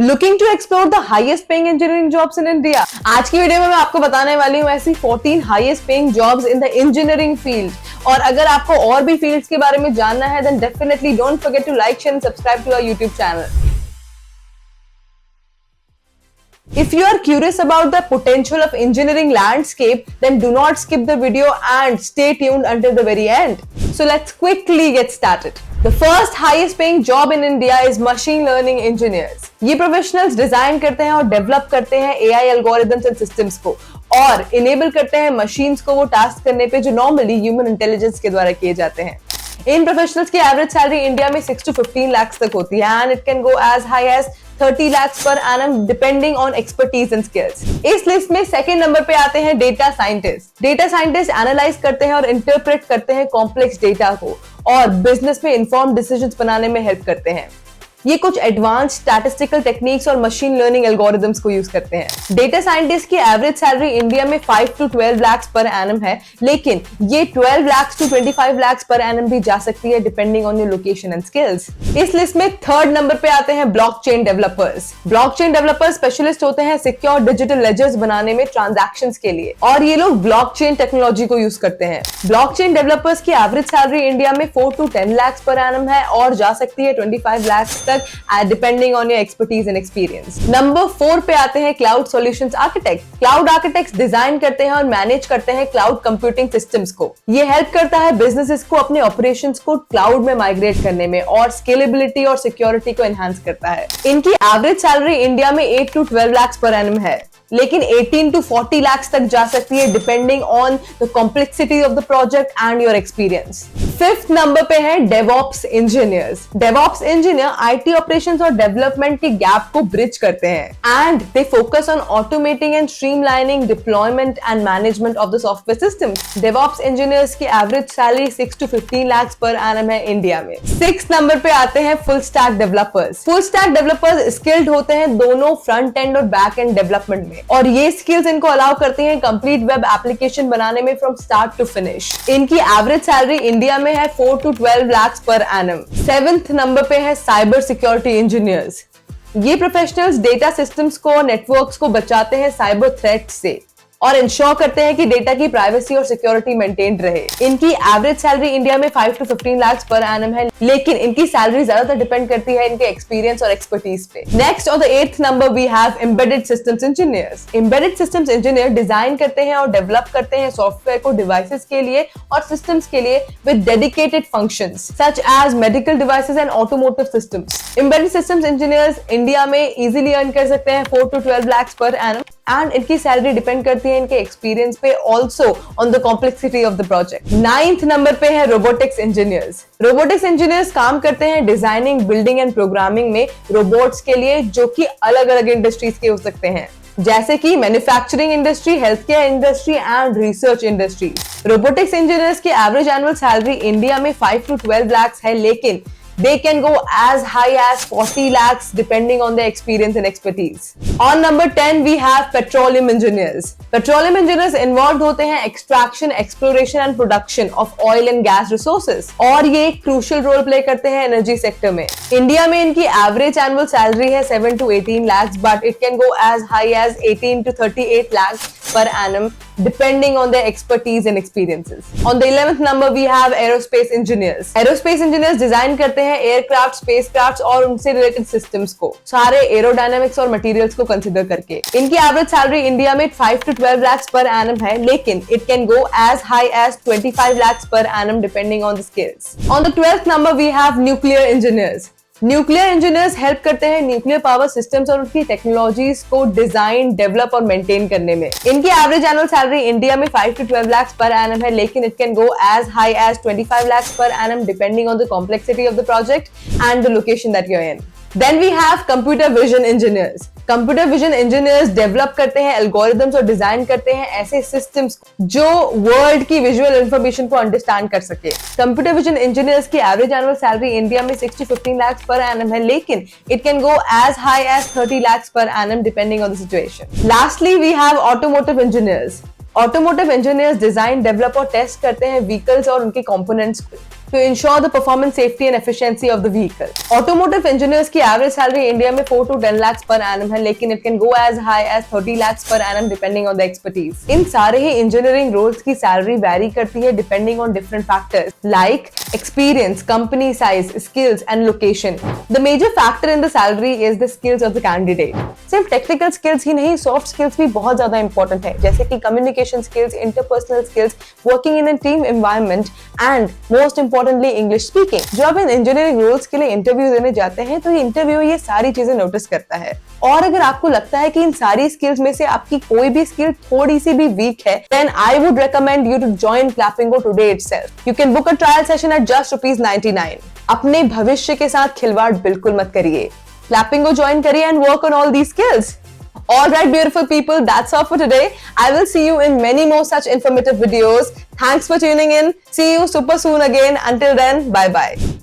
Looking to explore the highest paying engineering jobs in India. आज की video में मैं आपको बताने वाली हूँ ऐसी 14 highest paying jobs in the engineering field. और अगर आपको और भी फील्ड्स के बारे में जानना है then definitely don't forget to like, share and subscribe to our YouTube channel. If you are curious about the potential of engineering landscape, then do not skip the video and stay tuned until the very end. So let's quickly get started. The first highest paying job in India is machine learning engineers. ये professionals design करते हैं और develop करते हैं AI algorithms and systems को और enable करते हैं मशीन्स को वो टास्क करने पे जो नॉर्मली ह्यूमन इंटेलिजेंस के द्वारा किए जाते हैं। इन प्रोफेशनल्स की एवरेज सैलरी इंडिया में 6 to 15 लाख तक होती है and it can go as high as 30 lakhs per annum depending on expertise and skills. इस लिस्ट में सेकंड नंबर पे आते हैं data scientist. Data scientist analyse करते हैं और इंटरप्रेट करते हैं कॉम्प्लेक्स डेटा को और बिजनेस में इन्फॉर्म्ड डिसीजंस बनाने में हेल्प करते हैं। ये कुछ एडवांस स्टैटिस्टिकल टेक्निक्स और मशीन लर्निंग एल्गोरिथम्स को यूज करते हैं। डेटा साइंटिस्ट की एवरेज सैलरी इंडिया में 5 to 12 lakhs पर एनम है, लेकिन ये 12 lakhs to 25 lakhs per annum भी जा सकती है depending on your location and skills. इस लिस्ट में थर्ड नंबर पे आते हैं blockchain developers. Blockchain developers specialist होते हैं सिक्योर डिजिटल लेजर्स बनाने में ट्रांजैक्शंस के लिए और ये लोग ब्लॉकचेन टेक्नोलॉजी को यूज करते हैं। ब्लॉकचेन डेवलपर्स की एवरेज सैलरी इंडिया में 4 to 10 lakhs पर एनम है और जा सकती है 25 lakhs depending on your expertise and experience. Number 4 पे आते हैं cloud solutions architect. Cloud architects design करते हैं और मैनेज करते हैं क्लाउड कंप्यूटिंग सिस्टम्स को। ये हेल्प करता है बिजनेसेस को अपने ऑपरेशंस को क्लाउड में माइग्रेट करने में और स्केलेबिलिटी और सिक्योरिटी को एनहांस करता है। इनकी एवरेज सैलरी इंडिया में 8 to 12 lakhs पर एनम है, लेकिन 18 to 40 lakhs तक जा सकती है depending on the complexity of the project and your experience. Fifth number पे है DevOps engineers. DevOps engineer IT operations और डेवलपमेंट के गैप को ब्रिज करते हैं and they focus on automating and streamlining deployment and management of the software systems. DevOps engineers की average salary 6 to 15 lakhs per annum है India में। Sixth number पे आते हैं full stack developers. Full stack developers skilled होते हैं दोनों front end और बैक एंड डेवलपमेंट में और ये स्किल्स इनको अलाउ करती हैं कंप्लीट वेब एप्लीकेशन बनाने में फ्रॉम स्टार्ट टू फिनिश। इनकी एवरेज सैलरी इंडिया में है 4 to 12 lakhs per annum. Seventh number पे है साइबर सिक्योरिटी इंजीनियर्स। ये प्रोफेशनल्स डेटा सिस्टम्स को, नेटवर्क्स को बचाते हैं साइबर थ्रेट से और इंश्योर करते हैं कि डेटा की प्राइवेसी और सिक्योरिटी मेंटेन्ड रहे। इनकी एवरेज सैलरी इंडिया में 5 to 15 lakhs पर एनम है, लेकिन इनकी सैलरी ज्यादातर डिपेंड करती है इनके एक्सपीरियंस और एक्सपर्टीज पे। Next on the 8th number we have embedded systems engineers. Embedded systems engineer design करते हैं और डेवलप करते हैं सॉफ्टवेयर को डिवाइसेस के लिए और सिस्टम्स के लिए with dedicated functions such as medical devices and automotive systems. Embedded systems engineers India में इजीली अर्न कर सकते हैं 4 to 12 lakhs per annum and इनकी सैलरी डिपेंड करती है इनके एक्सपीरियंस पे, also on the complexity of the project. 9th number पे है रोबोटिक्स इंजीनियर्स। रोबोटिक्स इंजीनियर्स काम करते हैं डिजाइनिंग, बिल्डिंग एंड प्रोग्रामिंग में रोबोट्स के लिए जो कि अलग अलग इंडस्ट्रीज के हो सकते हैं जैसे कि manufacturing industry, health care industry and research industry. Robotics engineers की एवरेज एनुअल सैलरी इंडिया में 5 to 12 lakhs है, लेकिन they can go as high as 40 lakhs depending on their experience and expertise. On number 10 we have petroleum engineers. Petroleum engineers involved होते हैं extraction, exploration and production of oil and gas resources और ये एक crucial role play करते हैं energy sector में। India में इनकी average annual salary है 7 to 18 lakhs but it can go as high as 18 to 38 lakhs per annum depending on their expertise and experiences. On the 11th number we have aerospace engineers. Aerospace engineers design करते हैं aircraft, spacecraft और उनसे related systems को, सारे aerodynamics और materials को consider करके। इनकी एवरेज सैलरी इंडिया में 5 to 12 lakhs पर एनम है, लेकिन it can go as high as 25 lakhs per annum depending on the skills. On the 12th number we have nuclear engineers. Nuclear engineers help करते हैं nuclear power systems और उनकी technologies को design, develop और maintain करने में। इनकी average annual salary India में 5 to 12 lakhs पर एनम है, लेकिन it can go as high as 25 lakhs per annum depending on the complexity of the project and the location that you are in. Then we have computer vision engineers. Computer vision engineers develop करते हैं algorithms और design करते हैं ऐसे systems जो world की visual information को understand कर सके। कंप्यूटर विजन इंजीनियर्स की एवरेज एनुअल सैलरी इंडिया में 6 to 15 lakhs पर एनम है, लेकिन it can go as high as 30 lakhs per annum depending on the situation. Lastly we have automotive engineers. Automotive engineers design, develop और test करते हैं vehicles और उनके components को। to ensure the performance, safety and efficiency of the vehicle. Automotive engineers की average salary India में 4 to 10 lakhs per annum है, लेकिन it can go as high as 30 lakhs per annum depending on the expertise. इन सारे ही engineering roles की salary vary करती है depending on different factors like experience, company size, skills and location. The major factor in the salary is the skills of the candidate. सिर्फ technical skills ही नहीं, soft skills भी बहुत ज्यादा important है, जैसे कि communication skills, interpersonal skills, working in a team environment and most importantly English speaking. जो आप इन engineering roles के लिए इंटरव्यू देने जाते हैं तो ये इंटरव्यू ये सारी चीजें नोटिस करता है। और अगर आपको लगता है कि इन सारी स्किल्स में से आपकी कोई भी स्किल थोड़ी सी भी वीक है, then I would recommend you to join Clappingo today itself. You can book a trial session at just ₹99. अपने भविष्य के साथ खिलवाड़ बिल्कुल मत करिए। Clappingo ज्वाइन करिए and work on all these skills. Alright, beautiful people, that's all for today. I will see you in many more such informative videos. Thanks for tuning in. See you super soon again. Until then, bye bye.